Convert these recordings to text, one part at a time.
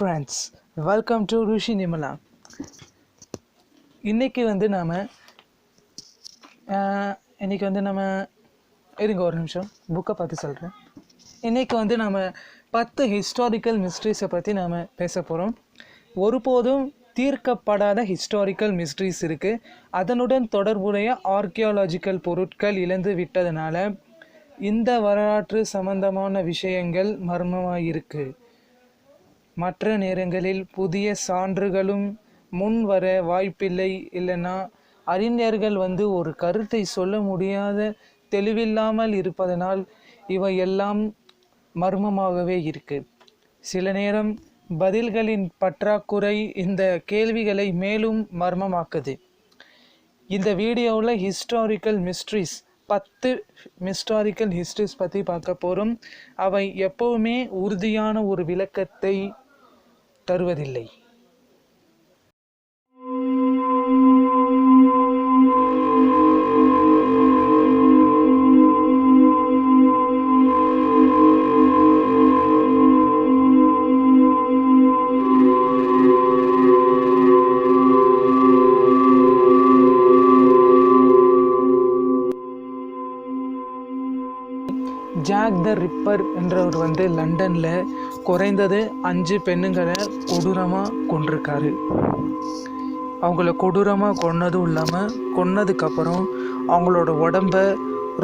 Friends, welcome to ருஷி நிமலா. இன்றைக்கி வந்து நாம் இருங்க ஒரு நிமிஷம் புக்கை பார்த்து சொல்கிறேன். இன்றைக்கி வந்து நாம் 10 ஹிஸ்டாரிக்கல் மிஸ்ட்ரீஸை பற்றி நாம் பேச போகிறோம். ஒருபோதும் தீர்க்கப்படாத ஹிஸ்டாரிக்கல் மிஸ்ட்ரீஸ் இருக்குது. அதனுடன் தொடர்புடைய ஆர்கியாலஜிக்கல் பொருட்கள் இழந்து விட்டதுனால இந்த வரலாற்று சம்பந்தமான விஷயங்கள் மர்மமாக இருக்குது. மற்ற நேரங்களில் புதிய சான்றுகளும் முன் வர வாய்ப்பில்லை. இல்லைன்னா அறிஞர்கள் வந்து ஒரு கருத்தை சொல்ல முடியாத தெளிவில்லாமல் இருப்பதனால் இவையெல்லாம் மர்மமாகவே இருக்குது. சில நேரம் பதில்களின் பற்றாக்குறை இந்த கேள்விகளை மேலும் மர்மமாக்குது. இந்த வீடியோவில் ஹிஸ்டாரிக்கல் மிஸ்ட்ரீஸ் 10 ஹிஸ்டாரிக்கல் ஹிஸ்ட்ரிஸ் பற்றி பார்க்க போகிறோம். அவை எப்போவுமே உறுதியான ஒரு விளக்கத்தை தருவதில்லை. ஜாக் த ரிப்பர் என்றவர் வந்து லண்டனில் குறைந்தது 5 பெண்ணுங்களை கொடூரமாக கொண்டிருக்காரு. அவங்கள கொடூரமாக கொன்னதும் இல்லாமல் கொன்னதுக்கப்புறம் அவங்களோட உடம்ப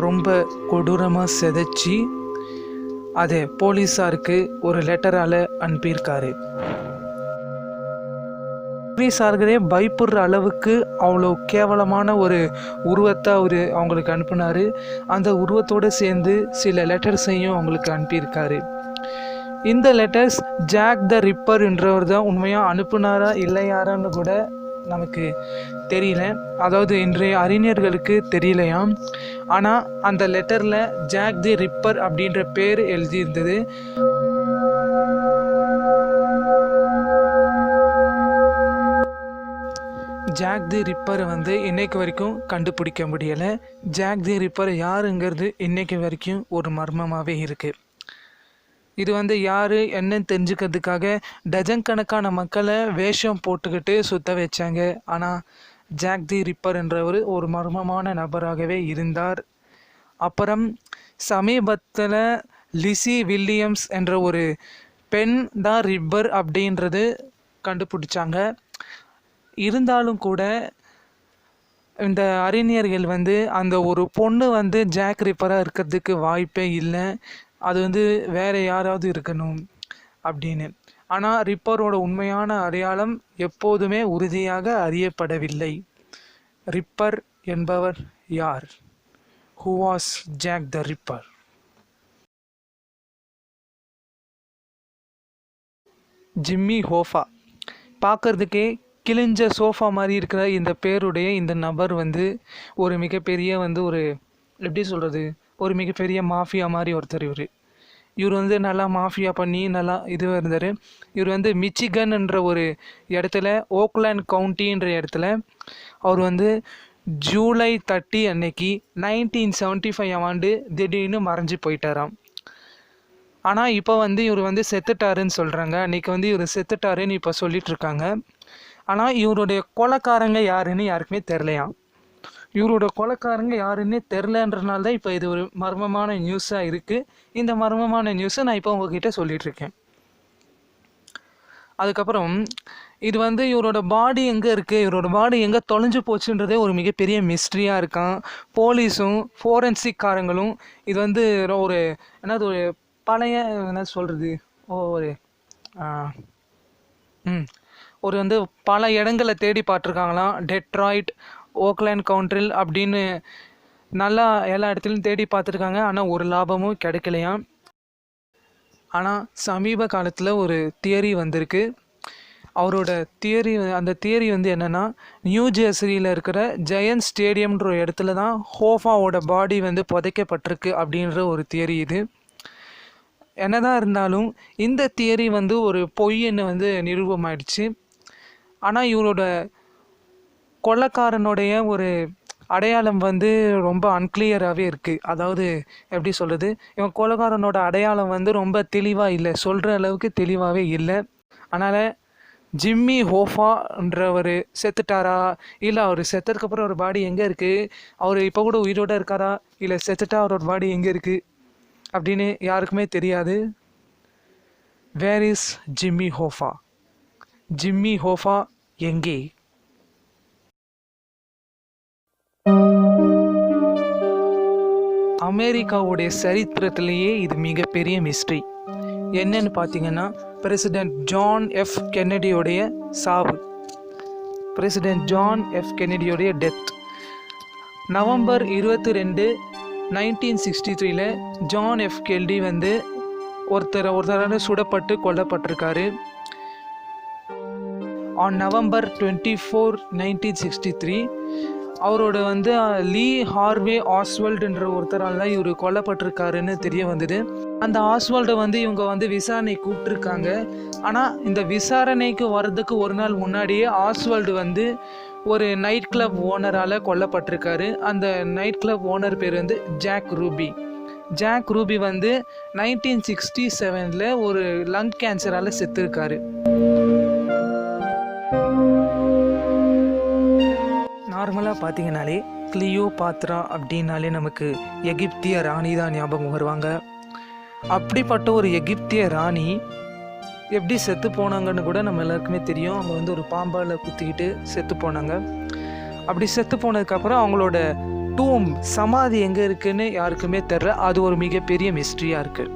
ரொம்ப கொடூரமாக சிதைச்சி அதை போலீஸாருக்கு ஒரு லெட்டரால் அனுப்பியிருக்காரு. போலீஸார்களே பயப்படுற அளவுக்கு அவ்வளோ கேவலமான ஒரு உருவத்தை அவங்களுக்கு அனுப்பினார். அந்த உருவத்தோடு சேர்ந்து சில லெட்டர்ஸையும் அவங்களுக்கு அனுப்பியிருக்காரு. இந்த லெட்டர்ஸ் ஜாக் த ரிப்பர் என்றவர் தான் உண்மையாக அனுப்புனாரா இல்லையாரான்னு கூட நமக்கு தெரியல. அதாவது இன்றைய அறிஞர்களுக்கு தெரியலையாம். ஆனால் அந்த லெட்டரில் ஜாக் தி ரிப்பர் அப்படின்ற பேர் எழுதியிருந்தது. ஜாக் தி ரிப்பரை வந்து இன்னைக்கு வரைக்கும் கண்டுபிடிக்க முடியலை. ஜாக் தி ரிப்பர் யாருங்கிறது இன்னைக்கு வரைக்கும் ஒரு மர்மமாகவே இருக்குது. இது வந்து யார் என்னன்னு தெரிஞ்சுக்கிறதுக்காக டஜன் கணக்கான மக்களை வேஷம் போட்டுக்கிட்டு சுத்த வச்சாங்க. ஆனால் ஜாக் தி ரிப்பர் என்றவர் ஒரு மர்மமான நபராகவே இருந்தார். அப்புறம் சமீபத்தில் லிசி வில்லியம்ஸ் என்ற ஒரு பெண் தான் ரிப்பர் அப்படின்றது கண்டுபிடிச்சாங்க. இருந்தாலும் கூட இந்த அறிஞர்கள் வந்து அந்த ஒரு பொண்ணு வந்து ஜாக் ரிப்பராக இருக்கிறதுக்கு வாய்ப்பே இல்லை. அது வந்து வேறு யாராவது இருக்கணும் அப்படின்னு. ஆனால் ரிப்பரோட உண்மையான அடையாளம் எப்போதுமே உறுதியாக அறியப்படவில்லை. ரிப்பர் என்பவர் யார்? Who was Jack the ripper? Jimmy Hoffa. பார்க்கறதுக்கே கிழிஞ்ச சோஃபா மாதிரி இருக்கிற இந்த பேருடைய இந்த நபர் வந்து ஒரு மிகப்பெரிய வந்து ஒரு மிகப்பெரிய மாஃபியா மாதிரி ஒருத்தர். இவர் வந்து நல்லா மாஃபியா பண்ணி நல்லா இதுவாக இருந்தார். இவர் வந்து மிச்சிகன் என்ற ஒரு இடத்துல, ஓக்லாண்ட் கவுண்டின்ற இடத்துல அவர் வந்து ஜூலை 30 அன்னைக்கு 1975 ஆண்டு திடீர்னு மறைஞ்சு போயிட்டாராம். ஆனால் இப்போ வந்து இவர் வந்து செத்துட்டாருன்னு சொல்கிறாங்க. அன்றைக்கி வந்து இவர் செத்துட்டாருன்னு இப்போ சொல்லிகிட்ருக்காங்க. ஆனால் இவருடைய கொலைக்காரங்க யாருன்னு யாருக்குமே தெரிலையாம். இவரோட கொலைக்காரங்க யாருன்னே தெரிலன்றனால தான் இப்போ இது ஒரு மர்மமான நியூஸாக இருக்குது. இந்த மர்மமான நியூஸை நான் இப்போ உங்ககிட்ட சொல்லிகிட்ருக்கேன். அதுக்கப்புறம் இது வந்து இவரோட பாடி எங்கே இருக்குது, இவரோட பாடி எங்கே தொலைஞ்சு போச்சுன்றதே ஒரு மிகப்பெரிய மிஸ்ட்ரியாக இருக்கான். போலீஸும் ஃபோரென்சிக்காரங்களும் இது வந்து ஒரு ஒரு பழைய ஒரு வந்து பல இடங்களை தேடி பார்த்துருக்காங்களாம். டெட்ராய்ட், ஓக்லாண்ட் கவுண்ட்ரில் அப்படின்னு நல்லா எல்லா இடத்துலையும் தேடி பார்த்துருக்காங்க. ஆனால் ஒரு லாபமும் கிடைக்கலையாம். ஆனால் சமீப காலத்தில் ஒரு தியரி வந்திருக்கு. அவரோட அந்த தியரி வந்து என்னென்னா, நியூ ஜெர்சியில் இருக்கிற ஜெயன்ட் ஸ்டேடியம்ன்ற ஒரு இடத்துல தான் ஹோஃபாவோட பாடி வந்து புதைக்கப்பட்டிருக்கு அப்படின்ற ஒரு தியரி. இது என்னதான் இருந்தாலும் இந்த தியரி வந்து ஒரு பொய்ன்னு வந்து நிரூபமாயிடுச்சு. ஆனால் இவரோட கொள்ளைக்காரனுடைய ஒரு அடையாளம் வந்து ரொம்ப அன்கிளியராகவே இருக்குது. அதாவது எப்படி சொல்கிறது, இவன் கொலைகாரனோட அடையாளம் வந்து ரொம்ப தெளிவாக இல்லை, சொல்கிற அளவுக்கு தெளிவாகவே இல்லை. அதனால் ஜிம்மி ஹோஃபான்றவர் செத்துட்டாரா, இல்லை அவர் செத்ததுக்கப்புறம் ஒரு பாடி எங்கே இருக்குது, அவர் இப்போ கூட உயிரோடு இருக்காரா, இல்லை செத்துட்டா அவரோட பாடி எங்கே இருக்குது அப்படின்னு யாருக்குமே தெரியாது. Where is Jimmy Hoffa? Jimmy Hoffa எங்கே? அமெரிக்காவுடைய சரித்திரத்திலேயே இது மிகப்பெரிய மிஸ்ட்ரி. என்னன்னு பார்த்தீங்கன்னா, பிரசிடென்ட் ஜான் எஃப் கென்னடியோடைய சாவு, பிரசிடென்ட் ஜான் எஃப் கென்னடியோடைய death. November 22, 1963 John F Kennedy வந்து ஒருத்தரால் சுடப்பட்டு கொல்லப்பட்டிருக்காரு. ஆன் நவம்பர் 24, 1963 அவரோட வந்து லீ ஹார்வே ஆஸ்வல்டுன்ற ஒருத்தரால் தான் இவர் கொல்லப்பட்டிருக்காருன்னு தெரிய வந்தது. அந்த ஆஸ்வால்டை வந்து இவங்க வந்து விசாரணை கூப்பிட்டுருக்காங்க. ஆனால் இந்த விசாரணைக்கு வர்றதுக்கு ஒரு நாள் முன்னாடியே ஆஸ்வால்டு வந்து ஒரு நைட் கிளப் ஓனரால் கொல்லப்பட்டிருக்காரு. அந்த நைட் கிளப் ஓனர் பேர் வந்து ஜாக் ரூபி. ஜாக் ரூபி வந்து 1967 ஒரு லங் கேன்சரால் செத்துருக்காரு. நார்மலாக பார்த்தீங்கன்னாலே கிளியோபாத்ரா அப்படின்னாலே நமக்கு எகிப்திய ராணி தான் ஞாபகம் வருவாங்க. அப்படிப்பட்ட ஒரு எகிப்திய ராணி எப்படி செத்து போனாங்கன்னு கூட நம்ம எல்லாருக்குமே தெரியும். அவங்க வந்து ஒரு பாம்பால் குத்திக்கிட்டு செத்து போனாங்க. அப்படி செத்து போனதுக்கப்புறம் அவங்களோட டூம் சமாதி எங்கே இருக்குன்னு யாருக்குமே தெரில. அது ஒரு மிகப்பெரிய மிஸ்ட்ரியாக இருக்குது.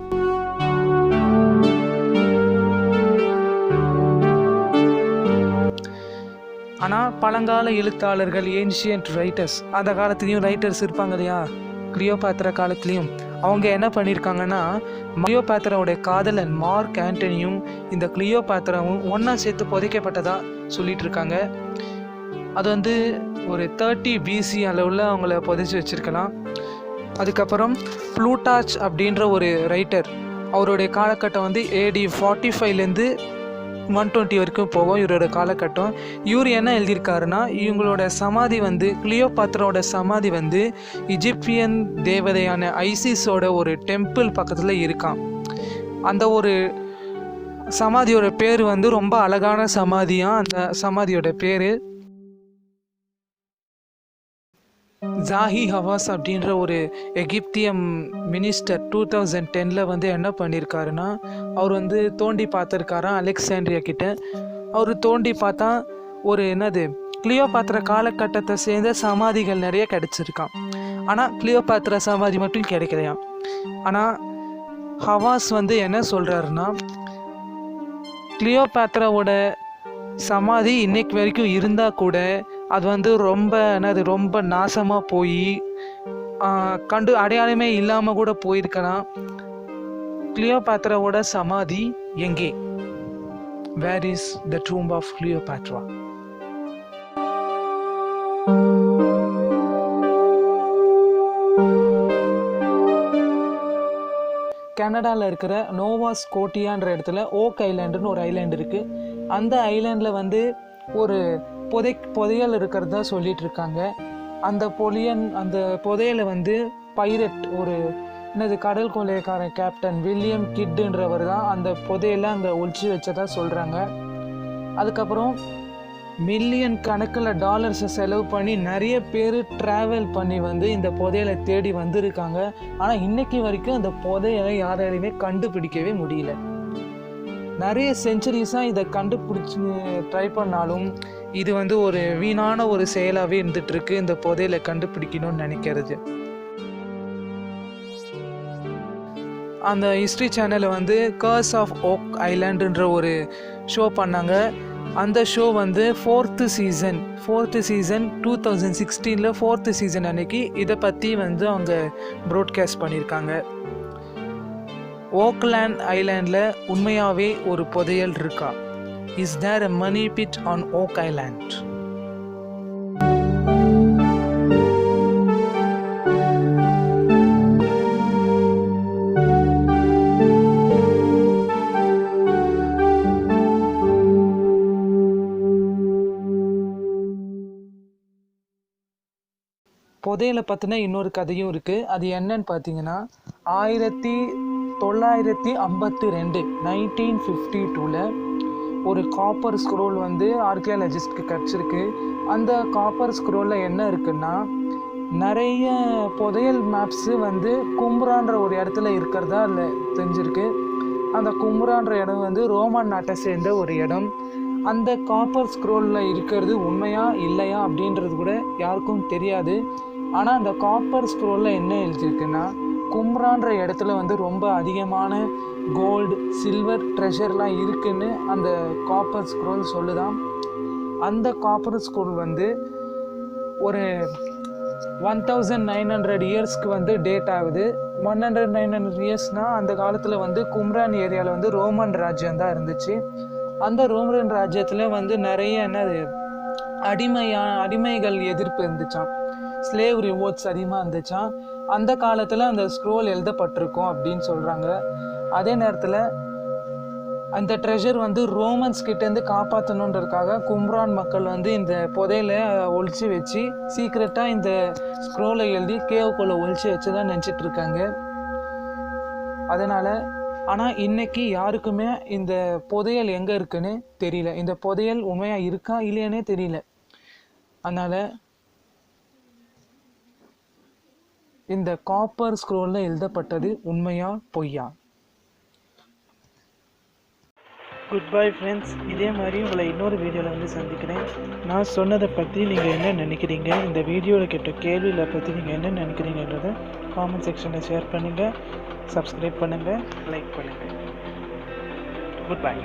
ஆனால் பழங்கால எழுத்தாளர்கள், ஏன்ஷியன்ட் ரைட்டர்ஸ், அந்த காலத்துலேயும் ரைட்டர்ஸ் இருப்பாங்க இல்லையா, கிளியோபாத்ரா காலத்துலேயும், அவங்க என்ன பண்ணியிருக்காங்கன்னா, கிளியோபாத்ராவுடைய காதலன் மார்க் ஆண்டனியும் இந்த கிளியோபாத்ராவும் ஒன்றா சேர்த்து புதைக்கப்பட்டதாக சொல்லிட்டு இருக்காங்க. அது வந்து ஒரு 30 BC அளவில் அவங்கள புதைச்சி வச்சுருக்கலாம். அதுக்கப்புறம் ப்ளூட்டாச் அப்படின்ற ஒரு ரைட்டர், அவருடைய காலகட்டம் வந்து AD 45 120 வரைக்கும் போகும் இவரோட காலகட்டம். இவர் என்ன எழுதியிருக்காருன்னா, இவங்களோட சமாதி வந்து கிளியோபாத்ராவோட சமாதி வந்து இஜிப்தியன் தேவதையான ஐசிஸோட ஒரு டெம்பிள் பக்கத்தில் இருக்கான். அந்த ஒரு சமாதியோட பேர் வந்து ரொம்ப அழகான சமாதியாக. அந்த சமாதியோட பேர் ஜாஹி ஹவாஸ் அப்படின்ற ஒரு எகிப்திய மினிஸ்டர் 2010 வந்து என்ன பண்ணியிருக்காருன்னா, அவர் வந்து தோண்டி பார்த்துருக்காராம் அலெக்சாண்ட்ரியா கிட்ட. அவர் தோண்டி பார்த்தா ஒரு கிளியோபாத்ரா காலகட்டத்தை சேர்ந்த சமாதிகள் நிறைய கிடைச்சிருக்கான். ஆனால் கிளியோபாத்ரா சமாதி மட்டும் கிடைக்கலையாம். ஆனால் ஹவாஸ் வந்து என்ன சொல்கிறாருன்னா, கிளியோபாத்ராவோட சமாதி இன்னைக்கு வரைக்கும் இருந்தால் கூட அது வந்து ரொம்ப நாசமாக போய் அடையாளமே இல்லாமல் கூட போயிருக்கலாம். கிளியோபாத்ராவோட சமாதி எங்கே? Where is the tomb of Cleopatra? கனடாவில் இருக்கிற நோவா ஸ்கோட்டியான்ற இடத்துல ஓக் ஐலாண்டுன்னு ஒரு ஐலாண்டு இருக்குது. அந்த ஐலாண்டில் வந்து ஒரு புதையல் இருக்கிறதா சொல்லிட்டு இருக்காங்க. அந்த புதையலை வந்து பைரட், ஒரு கடல் கொள்ளைக்காரன் கேப்டன் வில்லியம் கிட்டுன்றவர் தான் அந்த புதையலை அங்கே ஒழிச்சு வச்சதா சொல்கிறாங்க. அதுக்கப்புறம் மில்லியன் கணக்கில் டாலர்ஸை செலவு பண்ணி நிறைய பேர் ட்ராவல் பண்ணி வந்து இந்த புதையலை தேடி வந்திருக்காங்க. ஆனால் இன்னைக்கு வரைக்கும் அந்த புதையலை யாராலையுமே கண்டுபிடிக்கவே முடியல. நிறைய செஞ்சுரிஸாக இதை கண்டுபிடிச்சி ட்ரை பண்ணாலும் இது வந்து ஒரு வீணான ஒரு செயலாகவே இருந்துகிட்ருக்கு, இந்த புதையலை கண்டுபிடிக்கணும்னு நினைக்கிறது. அந்த ஹிஸ்ட்ரி சேனலில் வந்து கர்ஸ் ஆஃப் ஓக் ஐலாண்டுன்ற ஒரு ஷோ பண்ணாங்க. அந்த ஷோ வந்து 4th சீசன் 2016 4th சீசன் அன்னைக்கு இதை பற்றி வந்து அவங்க ப்ராட்காஸ்ட் பண்ணியிருக்காங்க. ஓக்லேண்ட் ஐலாண்டில் உண்மையாகவே ஒரு புதையல் இருக்கா? Is there a money pit on Oak Island? புதையலை பற்றின இன்னொரு கதையும் இருக்குது. அது என்னன்னு பார்த்தீங்கன்னா, 1952 1952 ஒரு காப்பர் ஸ்க்ரோல் வந்து ஆர்கியாலஜிஸ்ட்க்கு கிடச்சிருக்கு. அந்த காப்பர் ஸ்க்ரோலில் என்ன இருக்குன்னா, நிறைய புதையல் மேப்ஸு வந்து கும்ரான்ற ஒரு இடத்துல இருக்கிறதா அதில் தெரிஞ்சிருக்கு. அந்த கும்ரான்ற இடம் வந்து ரோமன் நாட்டை சேர்ந்த ஒரு இடம். அந்த காப்பர் ஸ்க்ரோலில் இருக்கிறது உண்மையா இல்லையா அப்படின்றது கூட யாருக்கும் தெரியாது. ஆனால் அந்த காப்பர் ஸ்க்ரோலில் என்ன எழுதியிருக்குன்னா, கும்ரான்ற இடத்துல வந்து ரொம்ப அதிகமான கோல்டு, சில்வர், ட்ரெஷர்லாம் இருக்குன்னு அந்த காப்பர் ஸ்க்ரோல் சொல்லுதான். அந்த காப்பர் ஸ்க்ரோல் வந்து ஒரு 1900 இயர்ஸ்க்கு வந்து டேட் ஆகுது. 900 இயர்ஸ்னால் அந்த காலத்தில் வந்து கும்ரான் ஏரியாவில் வந்து ரோமன் ராஜ்யம் தான் இருந்துச்சு. அந்த ரோமன் ராஜ்யத்தில் வந்து நிறைய அடிமைகள் எதிர்ப்பு இருந்துச்சான். ஸ்லேவ் ரிவோர்ட்ஸ் அதிகமாக இருந்துச்சான். அந்த காலத்தில் அந்த ஸ்க்ரோல் எழுதப்பட்டிருக்கும் அப்படின்னு சொல்கிறாங்க. அதே நேரத்தில் அந்த ட்ரெஷர் வந்து ரோமன்ஸ் கிட்டேருந்து காப்பாற்றணுன்றதுக்காக கும்ரான் மக்கள் வந்து இந்த புதையில ஒழிச்சு வச்சு சீக்ரெட்டாக இந்த ஸ்க்ரோலை எழுதி கேவுக்குள்ளே ஒழிச்சு வச்சு தான் நினச்சிட்டு இருக்காங்க. அதனால் ஆனால் இன்றைக்கி யாருக்குமே இந்த புதையல் எங்கே இருக்குன்னு தெரியல. இந்த புதையல் உண்மையாக இருக்கா இல்லையானே தெரியல. அதனால் இந்த காப்பர் ஸ்க்ரோலில் எழுதப்பட்டது உண்மையா பொய்யா? Good bye friends. இதே மாதிரி உங்களை இன்னொரு வீடியோவில் வந்து சந்திக்கிறேன். நான் சொன்னதை பற்றி நீங்கள் என்ன நினைக்கிறீங்க, இந்த வீடியோவில் கேட்ட கேள்வியில் பற்றி நீங்கள் என்ன நினைக்கிறீங்கன்றதை காமெண்ட் செக்ஷனில் ஷேர் பண்ணுங்கள், சப்ஸ்கிரைப் பண்ணுங்கள், லைக் பண்ணுங்கள். Good bye.